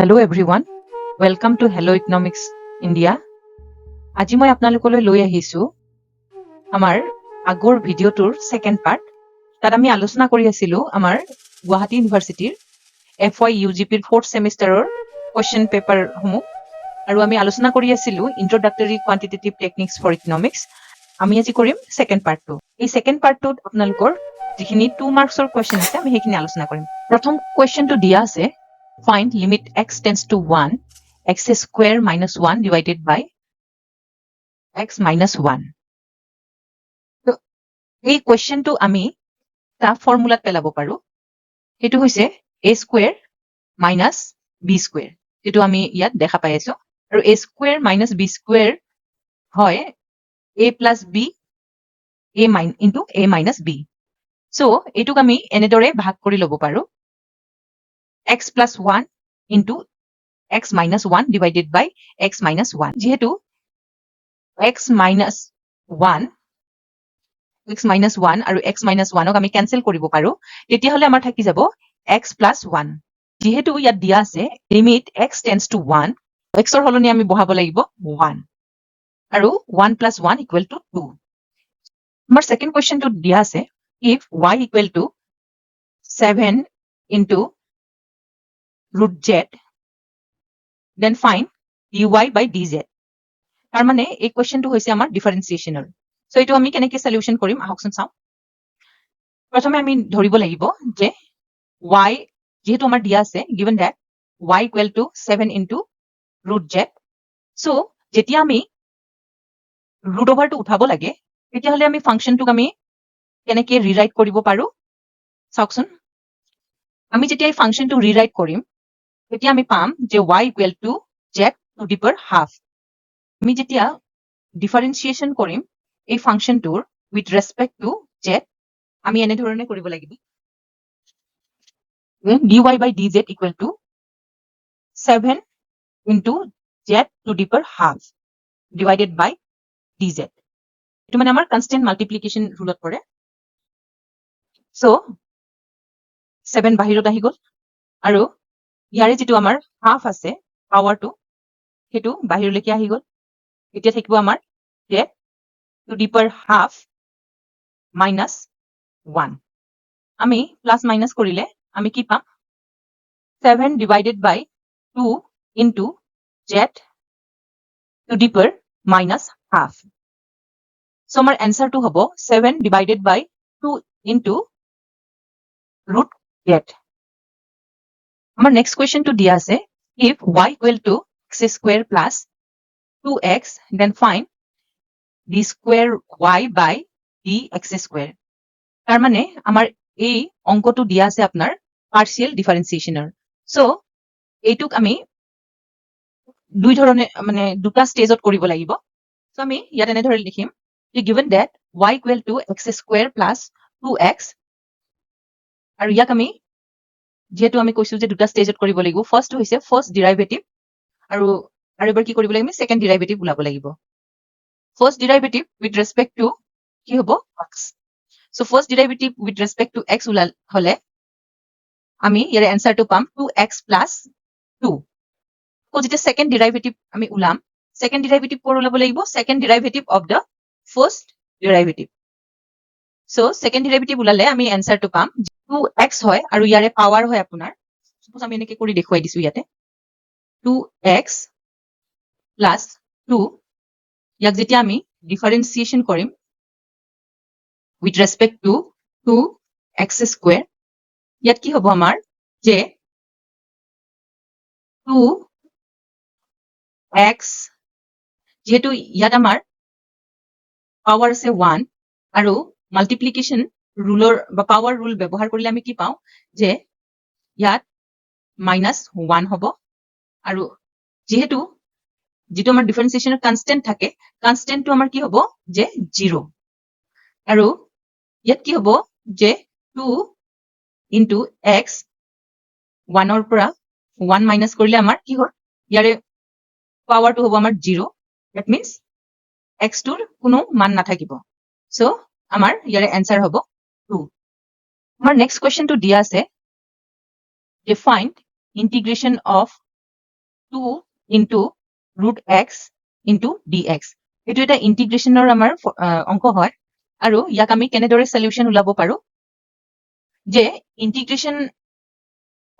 Hello everyone, welcome to Hello Economics India. আজি মই আপোনালোকলৈ লৈ আহিছো আমাৰ আগৰ ভিডিঅ'টোৰ সেকেন্ড পাৰ্ট। তাত আমি আলোচনা কৰি আছিলো আমাৰ গুৱাহাটী ইউনিভাৰ্চিটিৰ FY UGPৰ 4th সেমিষ্টাৰৰ কোৱেশ্চন পেপাৰ সমূহ আৰু আমি আলোচনা কৰি আছিলো ইন্ট্ৰোডাক্টৰী কোৱান্টিটেটিভ টেকনিক্স ফৰ ইকনমিক্স। আমি আজি কৰিম সেকেন্ড পাৰ্টটো। এই সেকেন্ড পাৰ্টটোত আপোনালোকৰ যিখিনি 2 মাৰ্কছৰ কোৱেশ্চন আছে আমি সেইখিনি আলোচনা কৰিম। প্ৰথম কোৱেশ্চনটো দিয়া আছে find limit x tends to 1 x square minus 1 divided by x minus 1. So, এই কোৱেশ্চনটো আমি এটা ফৰ্মুলাত পেলাব পাৰো। সেইটো হৈছে a square minus b square, যেটো আমি ইয়াত দেখা পাই আছো। আৰু a square minus b square হয় a plus b into a minus b. So, এইটোক আমি এনেদৰে ভাগ কৰি ল'ব পাৰো x plus 1 into x minus 1 divided by x minus 1. যেহেতু x minus 1 আৰু x minus 1ক আমি কেনসেল কৰিব পাৰো, তেতিয়াহলে আমাৰ থাকি যাব x plus 1. যেহেতু ইয়াত দিয়া আছে limit x tends to 1, x ৰ হলনি আমি বহাব লাগিব 1 আৰু 1 plus 1 equal to 2. আমাৰ সেকেন্ড কোৱেশ্চনটো দিয়া আছে if y equal to 7 into root z then find dy by dz. তাৰ মানে এই কোৱেশ্চনটো হৈছে আমাৰ ডিফাৰেন্সিয়েচনৰ। সো এইটো আমি কেনেকৈ সলিউশন কৰিম আহকচোন চাও। প্ৰথমে আমি ধৰিব লাগিব যে y যেহেতু আমাৰ দিয়া আছে given that y equal to 7 into root z. So যেতিয়া আমি root over টো উঠাব লাগে তেতিয়াহলে আমি ফাংশনটোক আমি কেনেকৈ ৰিৰাইট কৰিব পাৰো চাওকচোন। আমি যেতিয়া এই ফাংশনটো ৰিৰাইট কৰিম তেতিয়া আমি পাম যে y equal to z to the power half. আমি যেতিয়া ডিফাৰেন্সিয়েচন কৰিম এই ফাংশনটোৰ উইথ ৰেসপেক্ট টু z আমি এনে ধৰণে কৰিব লাগিব dy by dz equal to 7 into z to the power half divided by dz. এটো মানে আমাৰ কনস্ট্যান্ট মাল্টিপ্লিকেশন ৰুলত পৰে। সো 7 বাহিৰত আহি গল আৰু ইয়াৰে যেটো আমাৰ হাফ আছে পাৱাৰটো হেতু বাহিৰলৈকে আহি গল। এতিয়া থাকিব আমাৰ z to the power half minus 1. আমি প্লাস মাইনাস কৰিলে আমি কি পাম 7 divided by 2 into z to the power minus half. So our answer to hobo 7 divided by 2 into root z. Our next question to dia ase if y equal to x square plus 2x then find d square y by dx square. তার মানে আমার এই অঙ্কটো দিয়া আছে আপনার partial ডিফাৰেন্সিয়েশনৰ। So এইটুক আমি দুই ধৰণে মানে দুটা স্টেজত কৰিব লাগিব। সো আমি ইয়াত এনে ধৰণে লিখিম যে given that y equal to x square plus 2x আৰু ইয়াক আমি যেহেতু আমি কৈছো যে দুটা স্টেজত কৰিব লাগিব। ফাৰ্স্ট হৈছে ফাৰ্স্ট ডেৰিভেটিভ আৰু এবাৰ কি কৰিব লাগিব সেকেন্ড ডেৰিভেটিভ উলাব লাগিব। First derivative with respect to কি হ'ব x. So first derivative with respect to x উলাল হলে আমি ইয়াৰ এনসাৰটো পাম 2x plus 2. কো যেতিয়া সেকেন্ড ডেৰিভেটিভ আমি উলাম সেকেন্ড ডেৰিভেটিভ কোৰ উলাব লাগিব second derivative of the first derivative. So second derivative উলালে আমি এনসাৰটো পাম 2x হয় আৰু ইয়াৰে পাৱাৰ হয় আপোনাৰ সাপোজ আমি এনেকৈ কৰি দেখুৱাই দিছো ইয়াতে 2x plus 2 ইয়াক যেতিয়া আমি ডিফাৰেন্সিয়েচন কৰিম with respect to 2x square ইয়াত কি হ'ব আমাৰ যে 2x যেহেতু ইয়াত আমাৰ পাৱাৰ আছে 1 আৰু মাল্টিপ্লিকেশন ৰুলৰ বা পাৱাৰ ৰুল ব্যৱহাৰ কৰিলে আমি কি পাওঁ যে ইয়াত -1 হ'ব আৰু যেহেতু যেটো আমাৰ ডিফাৰেন্সিয়েচনৰ কনস্ট্যান্ট থাকে কনস্ট্যান্টটো আমাৰ কি হ'ব যে 0 আৰু ইয়াত কি হ'ব যে 2 into x 1 পৰা 1 মাইনাস কৰিলে আমাৰ কি হ'ল ইয়াৰে পাৱাৰটো হ'ব আমাৰ 0 that means x টোৰ কোনো মান নাথাকিব। সো আমাৰ ইয়াৰে आंसर হ'ব 2। আমাৰ নেক্সট কোৱেশ্চনটো দিয়া আছে যে find integration of 2 into root x into dx. এইটো এটা ইন্টিগ্ৰেশ্যনৰ আমাৰ অংক হয় আৰু ইয়াক আমি কেনেদৰে সলিউশন ওলাব পাৰো যে ইন্টিগ্ৰেশ্যন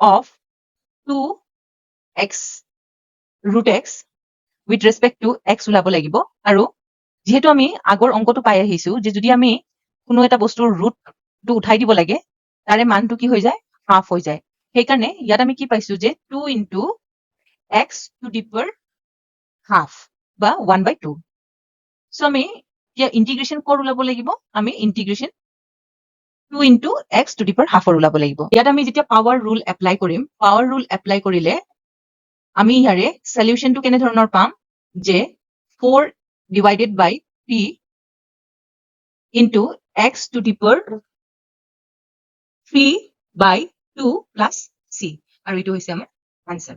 of 2x root x with respect to x ওলাব লাগিব আৰু যেহেতু আমি আগৰ অংকটো পাই আহিছো যে যদি আমি কোনো এটা বস্তুৰ ৰুটটো উঠাই দিব লাগে তাৰে মানটো কি হৈ যায় হাফ হৈ যায় সেইকাৰণে ইয়াত আমি কি পাইছো যে 2 into x to the power half বা 1/2 সো আমি এতিয়া ইন্টিগ্ৰেশ্যন কৰ ওলাব লাগিব আমি ইন্টিগ্ৰেশ্যন 2 into x to the power half ওলাব লাগিব ইয়াত আমি যেতিয়া পাৱাৰ ৰুল এপ্লাই কৰিম পাৱাৰ ৰুল এপ্লাই কৰিলে আমি ইয়াৰে সলিউশনটো কেনে ধৰণৰ পাম যে 4 divided by p into x to the power 3 by 2 plus c আৰু এইটো হৈছে আমাৰ আনসাৰ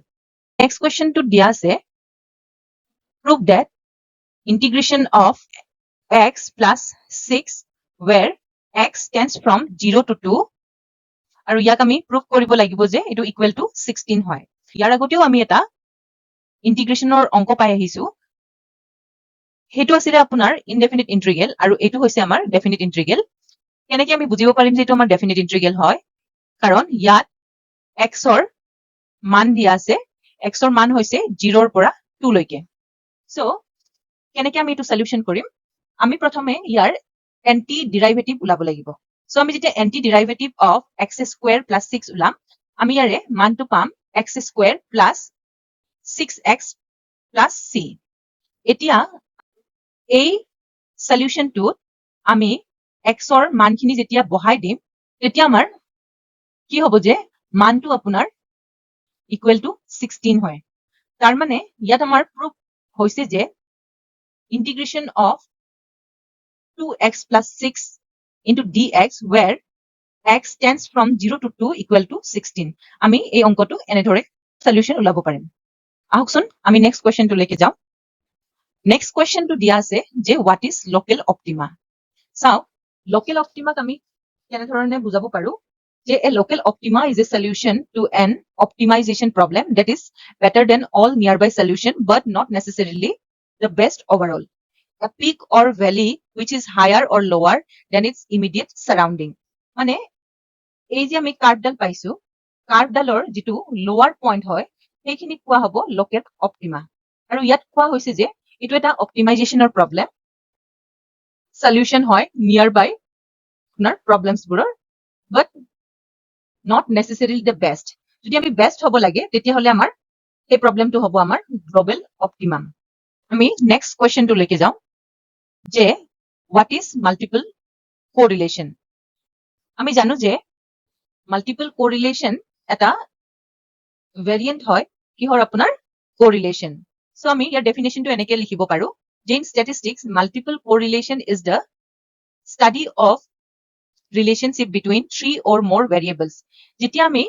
নেক্সট কোৱেশ্চনটো দিয়া আছে prove that integration of x plus 6 where x tends from 0 to 2 আৰু ইয়াক আমি prove কৰিব লাগিব যে এইটো equal to 16 হয় ইয়াৰ আগতেও আমি এটা ইন্টিগ্ৰেশ্যনৰ অংক পাই আহিছো হেতু আছিল আপোনাৰ ইনডেফিনিট ইন্টিগ্ৰেল আৰু এটো হৈছে আমাৰ ডেফিনিট ইন্টিগ্ৰেল কেনেকৈ আমি বুজিব পাৰিম যে এটো আমাৰ ডেফিনিট ইন্টিগ্ৰেল হয় কাৰণ ইয়াত x ৰ মান দিয়া আছে x ৰ মান হৈছে 0 ৰ পৰা 2 লৈকে সো কেনেকৈ আমি এটো সলিউশন কৰিম আমি প্ৰথমে ইয়াৰ এন্টি ডেৰিভেটিভ উলাব লাগিব সো আমি যেতিয়া anti derivative of x square plus 6 উলাম আমি ইয়াৰে মানটো পাম x square plus 6x plus c এতিয়া এই সলিউশনটোত আমি x ৰ মানখিনি যেতিয়া বহাই দিম তেতিয়া আমাৰ কি হ'ব যে মানটো আপোনাৰ ইকুৱেল টু 16 হয় তাৰ মানে ইয়াত আমাৰ প্ৰুফ হৈছে যে ইন্টিগ্ৰেশ্যন of 2x plus 6 into dx where x tends from 0 to 2 equal to 16 আমি এই অংকটো এনেদৰে সলিউশন ওলাব পাৰিম আহকচোন আমি নেক্সট কোৱেশ্চনটো লৈকে যাওঁ নেক্সট কোৱেশ্চনটো দিয়া আছে যে হোৱাট ইজ লোকেল অপটিমা চাও লোকেল অপটিমাক আমি কেনে ধৰণে বুজাব পাৰো যে a local optima is a solution to an optimization problem that is better than all nearby solution but not necessarily the best overall a peak or valley which is higher or lower than its immediate surrounding মানে এই যে আমি কাৰ্ভডাল পাইছো কাৰ্ভডালৰ যেটো লোৱাৰ point হয় সেইখিনি কোৱা হ'ব লোকেল অপটিমা আৰু ইয়াত কোৱা হৈছে যে এটো এটা অপটিমাইজেশনৰ প্ৰবলেম সলিউশন হয় নিয়াৰ বাই আপোনাৰ প্ৰবলেমছ বোৰৰ বাট not necessarily the best যদি আমি বেস্ট হ'ব লাগে তেতিয়া হলে আমাৰ এই প্ৰবলেমটো হ'ব আমাৰ গ্লোবাল অপটিমাম আমি নেক্সট কোৱেশ্চনটো লৈকে যাওঁ যে what is multiple correlation আমি জানো যে multiple correlation এটা ভেৰিয়েন্ট হয় কিহৰ আপোনাৰ correlation সো আমি ইয়াৰ ডেফিনেশনটো এনেকৈ লিখিব পাৰো যে in statistics multiple correlation is the study of relationship between 3 or more variables যেতিয়া আমি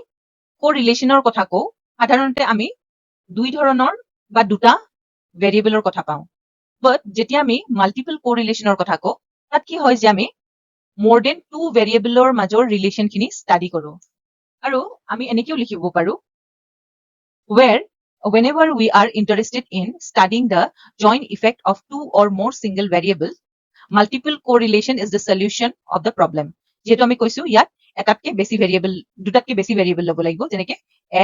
correlationৰ কথা কও সাধাৰণতে আমি দুই ধৰণৰ বা দুটা ভেৰিয়েবলৰ কথা পাওঁ বাট যেতিয়া আমি মাল্টিপল correlationৰ কথা কও তাত কি হয় যে আমি more than 2 ভেৰিয়েবলৰ মাজৰ ৰিলেচন খিনি ষ্টাডি কৰো আৰু আমি এনেকেও লিখিব পাৰো where whenever we are interested in studying the joint effect of 2 or more single variables multiple correlation is the solution of the problem যেহেতু আমি কৈছো ইয়াত এটাতকে বেছি ভেৰিয়েবল দুটাতকে বেছি ভেৰিয়েবল ল'ব লাগিব যেনেকে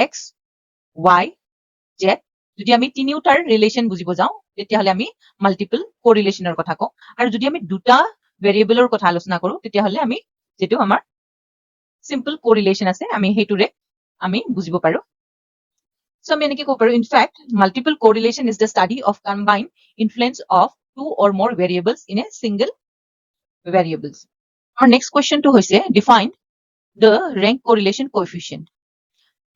x y z যদি আমি তিনিওটাৰ ৰিলেচন বুজিব যাওঁ তেতিয়াহলে আমি মাল্টিপল কোৰিলেচনৰ কথা কওঁ আৰু যদি আমি দুটা ভেৰিয়েবলৰ কথা আলোচনা কৰো তেতিয়াহলে আমি যেটো আমাৰ সিম্পল কোৰিলেচন আছে আমি হেতুৰে আমি বুজিব পাৰো সো আমি এনেকে ক'ব পাৰো in fact multiple correlation is the study of combined influence of two or more variables in a single variables our next question to হৈছে define the rank correlation coefficient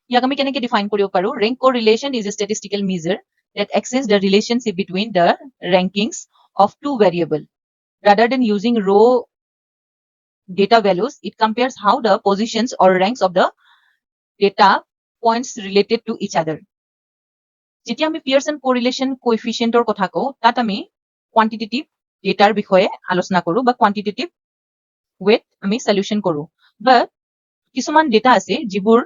ইয়াক আমি কেনেকৈ ডিফাইন কৰিব পাৰো rank correlation is a statistical measure that assesses the relationship between the rankings of two variables rather than using raw data values it compares how the positions or ranks of the data points related to each other যেতিয়া আমি Pearson correlation coefficientৰ কথা কও তাত আমি quantitative dataৰ বিষয়ে আলোচনা কৰো বা quantitative weight আমি সলিউশন কৰো বাট কিছুমান ডেটা আছে যিবোৰ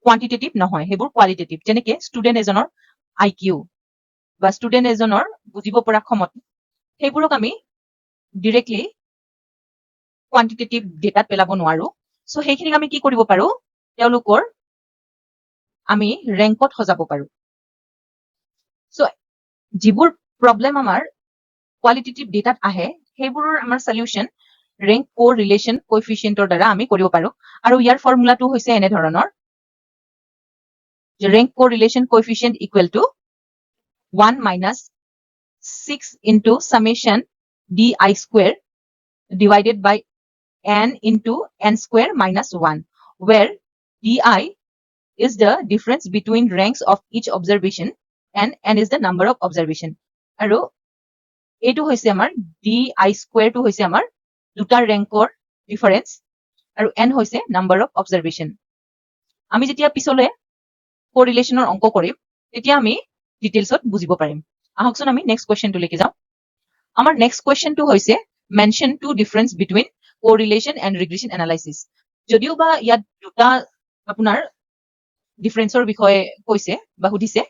কোৱান্টিটেটিভ নহয় হেবোৰ কোৱালিটেটিভ যেনেকে ষ্টুডেন্ট এজনৰ IQ বা ষ্টুডেণ্ট এজনৰ বুজিব পৰা ক্ষমতা সেইবোৰক আমি ডিৰেক্টলি কোৱান্টিটেটিভ ডেটাত পেলাব নোৱাৰো সো সেইখিনিক আমি কি কৰিব পাৰো তেওঁলোকৰ আমি ৰেংকত সজাব পাৰো সো যিবোৰ প্ৰবলেম আমাৰ কোৱালিটেটিভ ডেটাত আহে সেইবোৰৰ আমাৰ সলিউশন ৰেংক কোৰিলেশন কোএফিচিয়েন্টৰ দ্বাৰা আমি কৰিব পাৰো আৰু ইয়াৰ ফৰ্মুলাটো হৈছে এনে ধৰণৰ যে rank কোৰিলেশন কোএফিচিয়েন্ট equal to 1 minus 6 into summation di square divided by n into n square minus 1 where di is the difference between ranks of each observation and n is the number of observation আৰু এইটো হৈছে আমাৰ di square টো হৈছে আমাৰ দুটা ৰেংকৰ difference আৰু n হৈছে নাম্বাৰ অফ অবজাৰভেশন আমি যেতিয়া পিছলৈ কোৰিলেশনৰ অংক কৰিম তেতিয়া আমি ডিটেইলছত বুজিব পাৰিম আহকচোন আমি নেক্সট কোৱেশ্চনটো লৈকে যাওঁ আমাৰ নেক্সট কোৱেশ্চনটো হৈছে mention to difference between correlation and regression analysis যদিও বা ইয়াত দুটা আপোনাৰ ডিফাৰেন্সৰ বিষয়ে কৈছে বা সুধিছে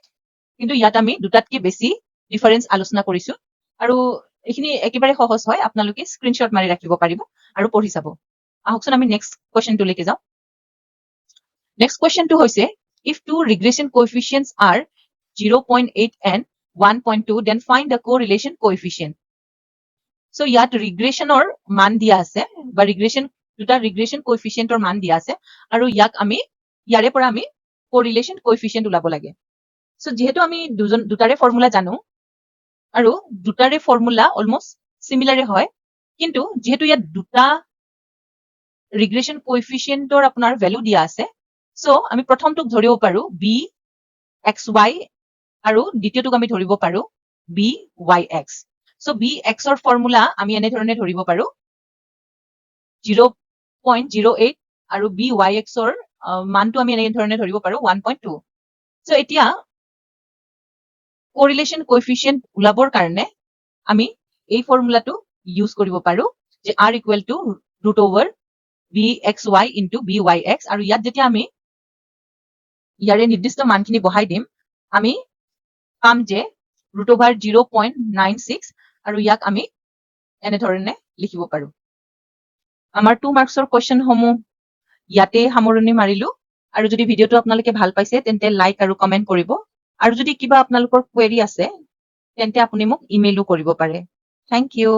কিন্তু ইয়াত আমি দুটাতকৈ বেছি ডিফাৰেন্স আলোচনা কৰিছো আৰু এইখিনি একেবাৰে সহজ হয় আপোনালোকে স্ক্ৰিনশ্বট মাৰি ৰাখিব পাৰিব আৰু পঢ়ি চাব আহকচোন আমি নেক্সট কোৱেশ্চনটো লৈকে যাওঁ নেক্সট কোৱেশ্চনটো হৈছে if two regression coefficients are 0.8 and 1.2 then find the correlation coefficient so ইয়াত ৰিগ্ৰেশনৰ মান দিয়া আছে বা দুটা ৰিগ্ৰেশন কোএফিচিয়েন্টৰ মান দিয়া আছে আৰু ইয়াক আমি ইয়াৰে পৰা আমি কোৰিলেশন কোএফিচিয়েন্ট উলাব লাগে সো যেহেতু আমি দুটাৰে ফৰ্মুলা জানো আৰু দুটাৰে ফৰ্মুলা অলমোস্ট সিমিলাৰে হয় কিন্তু যেহেতু ইয়াত দুটা ৰিগ্ৰেশন কোএফিচিয়েন্টৰ আপোনাৰ ভ্যালু দিয়া আছে সো আমি প্ৰথমটোক ধৰিব পাৰো bxy আৰু দ্বিতীয়টোক আমি ধৰিব পাৰো byx সো bx ৰ ফৰ্মুলা আমি এনে ধৰণে ধৰিব পাৰো 0.08 আৰু byx ৰ মানটো আমি এনে ধৰণে ধৰিব পাৰো 1.2 সো এতিয়া কোৰিলেশন কোএফিচিয়েন্ট উলাবৰ কাৰণে আমি এই ফৰ্মুলাটো ইউজ কৰিব পাৰো যে r equal to root over bxy into byx আৰু ইয়াত যেতিয়া আমি ইয়াৰে নিৰ্দিষ্ট মানখিনি বহাই দিম আমি পাম যে root over 0.96 আৰু ইয়াক আমি এনে ধৰণে লিখিব পাৰো আমাৰ 2 মাৰ্কছৰ কোৱেশ্চন সমূহ ইয়াতে সামৰণি মাৰিলো আৰু যদি ভিডিওটো আপোনালোকে ভাল পাইছে তেন্তে লাইক আৰু কমেন্ট কৰিব আৰু যদি কিবা আপোনালোকৰ কোৱেৰি আছে তেন্তে আপুনি মোক ইমেইলো কৰিব পাৰে থ্যাংক ইউ